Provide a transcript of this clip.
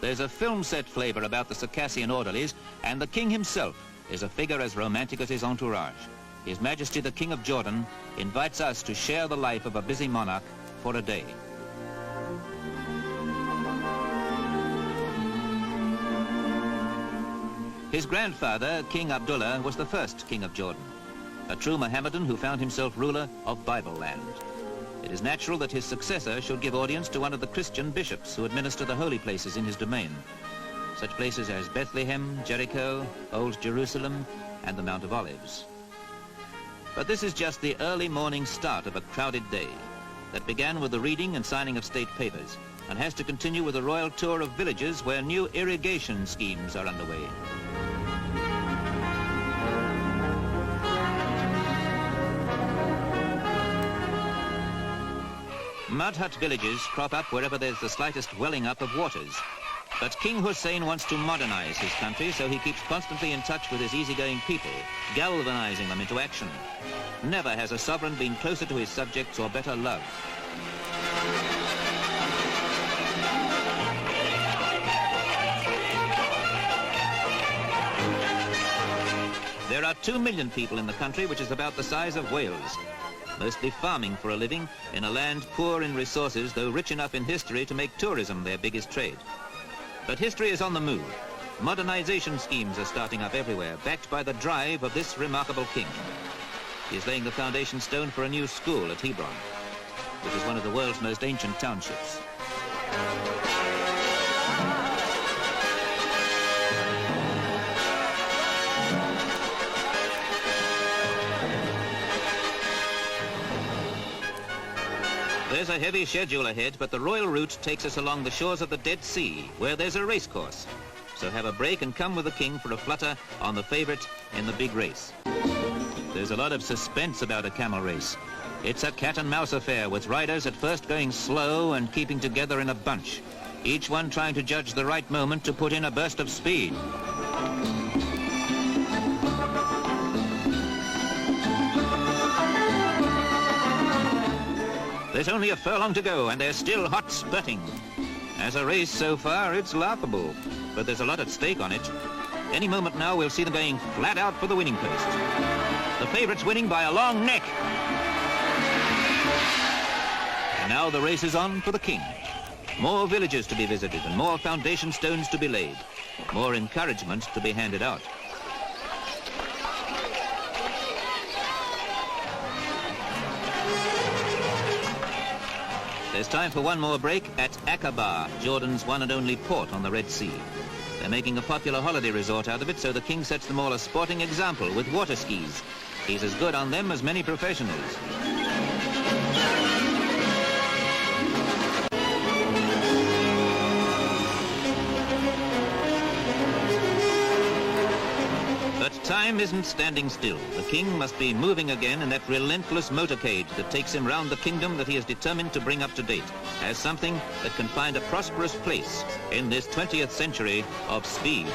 There's a film set flavour about the Circassian orderlies, and the king himself is a figure as romantic as his entourage. His Majesty the King of Jordan invites us to share the life of a busy monarch for a day. His grandfather, King Abdullah, was the first king of Jordan, a true Mohammedan who found himself ruler of Bible land. It is natural that his successor should give audience to one of the Christian bishops who administer the holy places in his domain, such places as Bethlehem, Jericho, Old Jerusalem, and the Mount of Olives. But this is just the early morning start of a crowded day that began with the reading and signing of state papers and has to continue with a royal tour of villages where new irrigation schemes are underway. Mud hut villages crop up wherever there's the slightest welling up of waters. But King Hussein wants to modernize his country, so he keeps constantly in touch with his easygoing people, galvanizing them into action. Never has a sovereign been closer to his subjects or better loved. There are 2 million people in the country, which is about the size of Wales, mostly farming for a living in a land poor in resources, though rich enough in history to make tourism their biggest trade. But history is on the move. Modernization schemes are starting up everywhere, backed by the drive of this remarkable king. He is laying the foundation stone for a new school at Hebron, which is one of the world's most ancient townships. There's a heavy schedule ahead, but the royal route takes us along the shores of the Dead Sea, where there's a race course. So have a break and come with the king for a flutter on the favourite in the big race. There's a lot of suspense about a camel race. It's a cat-and-mouse affair, with riders at first going slow and keeping together in a bunch, each one trying to judge the right moment to put in a burst of speed. There's only a furlong to go, and they're still hot spurting. As a race so far, it's laughable, but there's a lot at stake on it. Any moment now, we'll see them going flat out for the winning post. The favourite's winning by a long neck. And now the race is on for the king. More villages to be visited and more foundation stones to be laid. More encouragement to be handed out. There's time for one more break at Aqaba, Jordan's one and only port on the Red Sea. They're making a popular holiday resort out of it, so the king sets them all a sporting example with water skis. He's as good on them as many professionals. But time isn't standing still. The king must be moving again in that relentless motorcade that takes him round the kingdom that he is determined to bring up to date as something that can find a prosperous place in this 20th century of speed.